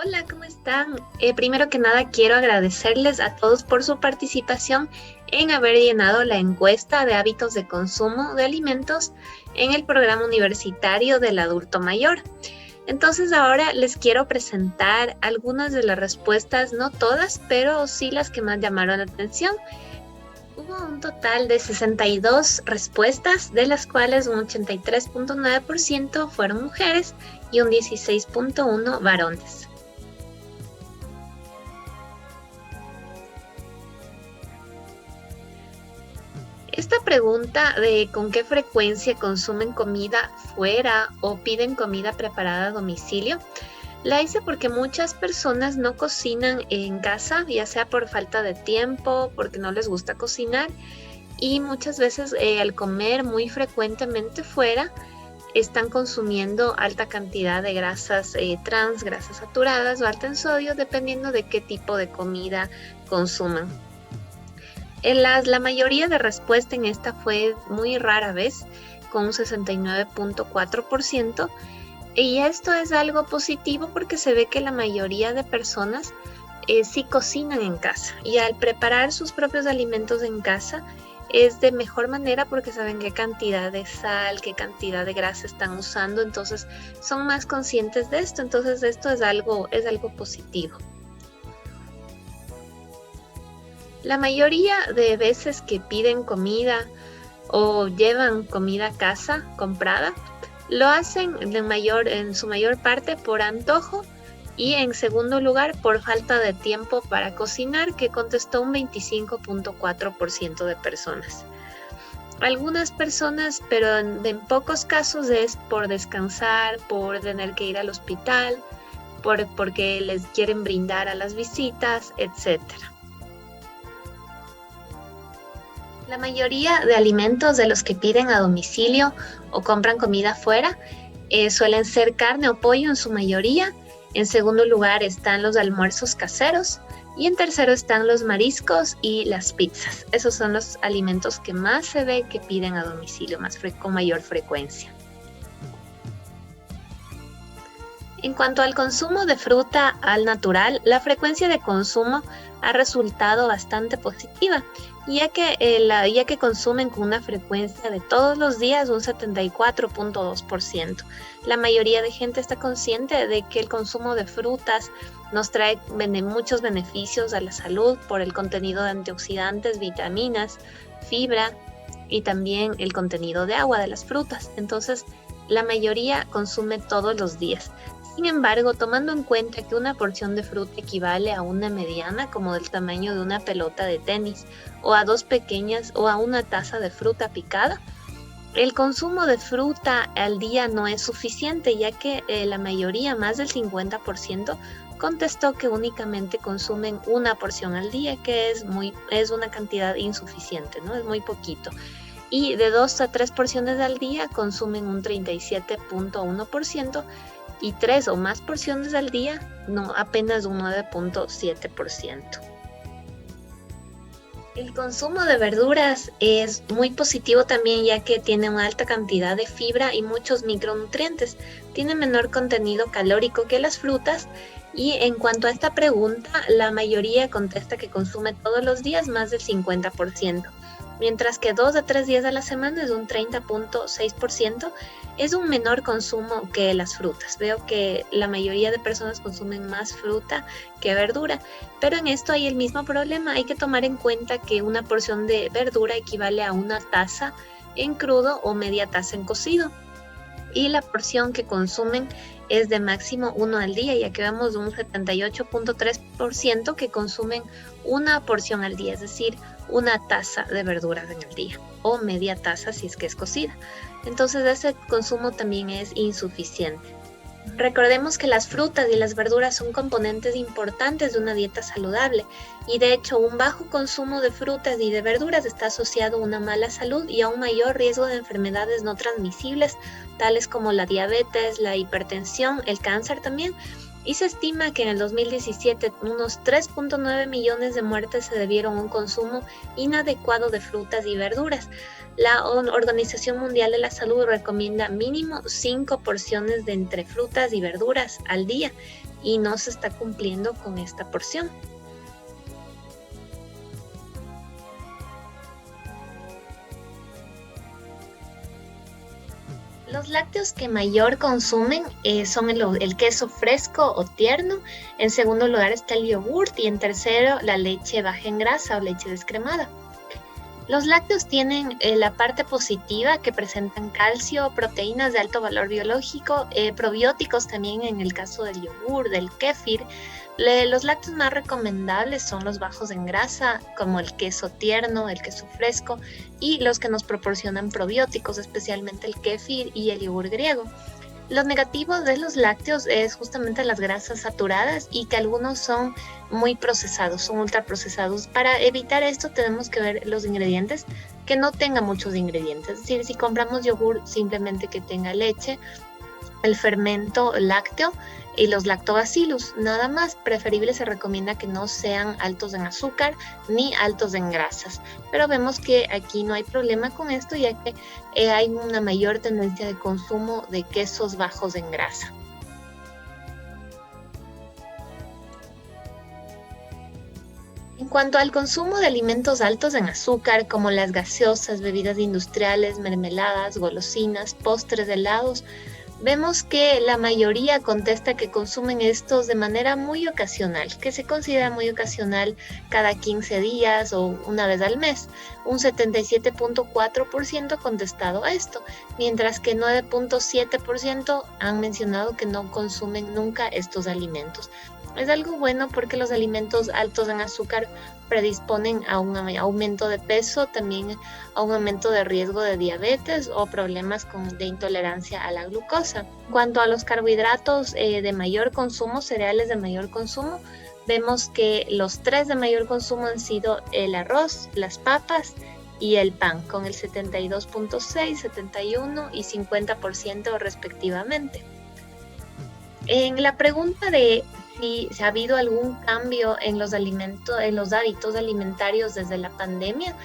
Hola, ¿cómo están? Primero que nada, quiero agradecerles a todos por su participación en haber llenado la encuesta de hábitos de consumo de alimentos en el programa universitario del adulto mayor. Entonces ahora les quiero presentar algunas de las respuestas, no todas, pero sí las que más llamaron la atención. Hubo un total de 62 respuestas, de las cuales un 83.9% fueron mujeres y un 16.1% varones. Esta pregunta de con qué frecuencia consumen comida fuera o piden comida preparada a domicilio, la hice porque muchas personas no cocinan en casa, ya sea por falta de tiempo, porque no les gusta cocinar, y muchas veces al comer muy frecuentemente fuera, están consumiendo alta cantidad de grasas trans, grasas saturadas o alta en sodio, dependiendo de qué tipo de comida consuman. La mayoría de respuesta en esta fue muy rara vez, con un 69.4%, y esto es algo positivo porque se ve que la mayoría de personas sí cocinan en casa, y al preparar sus propios alimentos en casa es de mejor manera porque saben qué cantidad de sal, qué cantidad de grasa están usando, entonces son más conscientes de esto, entonces esto es algo positivo. La mayoría de veces que piden comida o llevan comida a casa comprada, lo hacen en su mayor parte por antojo y en segundo lugar por falta de tiempo para cocinar, que contestó un 25.4% de personas. Algunas personas, pero en pocos casos es por descansar, por tener que ir al hospital, porque les quieren brindar a las visitas, etcétera. La mayoría de alimentos de los que piden a domicilio o compran comida afuera suelen ser carne o pollo en su mayoría. En segundo lugar están los almuerzos caseros y en tercero están los mariscos y las pizzas. Esos son los alimentos que más se ve que piden a domicilio, con mayor frecuencia. En cuanto al consumo de fruta al natural, la frecuencia de consumo ha resultado bastante positiva, ya que consumen con una frecuencia de todos los días un 74.2%. La mayoría de gente está consciente de que el consumo de frutas nos trae muchos beneficios a la salud por el contenido de antioxidantes, vitaminas, fibra y también el contenido de agua de las frutas. Entonces, la mayoría consume todos los días. Sin embargo, tomando en cuenta que una porción de fruta equivale a una mediana, como del tamaño de una pelota de tenis, o a dos pequeñas o a una taza de fruta picada, el consumo de fruta al día no es suficiente, ya que la mayoría, más del 50%, contestó que únicamente consumen una porción al día, que es una cantidad insuficiente, ¿no? Es muy poquito. Y de 2 a 3 porciones al día consumen un 37.1%, y 3 o más porciones al día, no, apenas un 9.7%. El consumo de verduras es muy positivo también, ya que tiene una alta cantidad de fibra y muchos micronutrientes. Tiene menor contenido calórico que las frutas. Y en cuanto a esta pregunta, la mayoría contesta que consume todos los días más del 50%, mientras que 2 a 3 días a la semana es un 30.6%. Es un menor consumo que las frutas. Veo que la mayoría de personas consumen más fruta que verdura, pero en esto hay el mismo problema. Hay que tomar en cuenta que una porción de verdura equivale a una taza en crudo o media taza en cocido, y la porción que consumen es de máximo uno al día, ya que vemos un 78.3% que consumen una porción al día, es decir, una taza de verduras en el día, o media taza si es que es cocida. Entonces ese consumo también es insuficiente. Recordemos que las frutas y las verduras son componentes importantes de una dieta saludable, y de hecho un bajo consumo de frutas y de verduras está asociado a una mala salud y a un mayor riesgo de enfermedades no transmisibles, tales como la diabetes, la hipertensión, el cáncer también. y se estima que en el 2017 unos 3.9 millones de muertes se debieron a un consumo inadecuado de frutas y verduras. La Organización Mundial de la Salud recomienda mínimo 5 porciones de entre frutas y verduras al día y no se está cumpliendo con esta porción. Los lácteos que mayor consumen son el queso fresco o tierno, en segundo lugar está el yogurt y en tercero la leche baja en grasa o leche descremada. Los lácteos tienen la parte positiva que presentan calcio, proteínas de alto valor biológico, probióticos también en el caso del yogur, del kéfir. Los lácteos más recomendables son los bajos en grasa, como el queso tierno, el queso fresco y los que nos proporcionan probióticos, especialmente el kéfir y el yogur griego. Lo negativo de los lácteos es justamente las grasas saturadas y que algunos son muy procesados, son ultraprocesados. Para evitar esto tenemos que ver los ingredientes, que no tengan muchos ingredientes. Es decir, si compramos yogur, simplemente que tenga leche, el fermento lácteo y los lactobacillus, nada más. Preferible se recomienda que no sean altos en azúcar ni altos en grasas, pero vemos que aquí no hay problema con esto, ya que hay una mayor tendencia de consumo de quesos bajos en grasa. En cuanto al consumo de alimentos altos en azúcar, como las gaseosas, bebidas industriales, mermeladas, golosinas, postres, helados, vemos que la mayoría contesta que consumen estos de manera muy ocasional, que se considera muy ocasional cada 15 días o una vez al mes. Un 77.4% contestado a esto, mientras que 9.7% han mencionado que no consumen nunca estos alimentos. Es algo bueno porque los alimentos altos en azúcar predisponen a un aumento de peso, también a un aumento de riesgo de diabetes o problemas de intolerancia a la glucosa. En cuanto a los carbohidratos de mayor consumo, cereales de mayor consumo, vemos que los tres de mayor consumo han sido el arroz, las papas y el pan, con el 72.6, 71 y 50% respectivamente. En la pregunta de si ha habido algún cambio en los hábitos alimentarios desde la pandemia,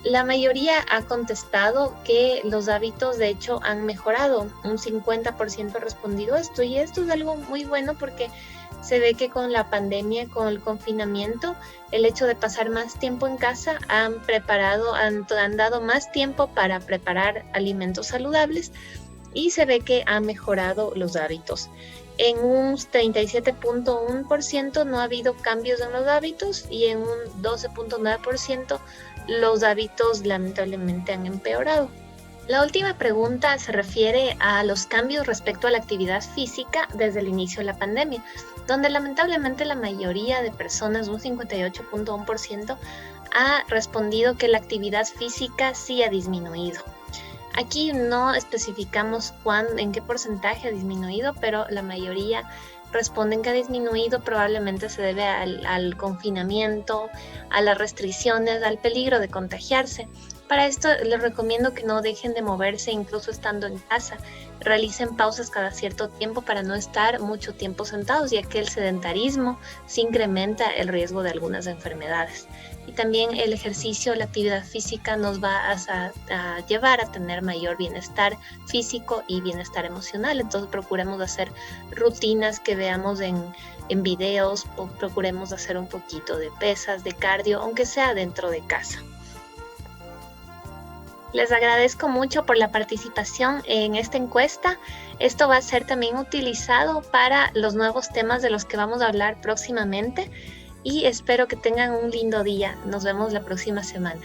la mayoría ha contestado que los hábitos de hecho han mejorado. Un 50% ha respondido esto, y esto es algo muy bueno porque se ve que con la pandemia, con el confinamiento, el hecho de pasar más tiempo en casa han dado más tiempo para preparar alimentos saludables y se ve que ha mejorado los hábitos. En un 37.1% no ha habido cambios en los hábitos y en un 12.9% los hábitos lamentablemente han empeorado. La última pregunta se refiere a los cambios respecto a la actividad física desde el inicio de la pandemia, donde lamentablemente la mayoría de personas, un 58.1%, ha respondido que la actividad física sí ha disminuido. Aquí no especificamos en qué porcentaje ha disminuido, pero la mayoría responden que ha disminuido. Probablemente se debe al confinamiento, a las restricciones, al peligro de contagiarse. Para esto les recomiendo que no dejen de moverse incluso estando en casa. Realicen pausas cada cierto tiempo para no estar mucho tiempo sentados, ya que el sedentarismo sí incrementa el riesgo de algunas enfermedades. Y también el ejercicio, la actividad física nos va a llevar a tener mayor bienestar físico y bienestar emocional. Entonces procuremos hacer rutinas que veamos en videos, procuremos hacer un poquito de pesas, de cardio, aunque sea dentro de casa. Les agradezco mucho por la participación en esta encuesta. Esto va a ser también utilizado para los nuevos temas de los que vamos a hablar próximamente y espero que tengan un lindo día. Nos vemos la próxima semana.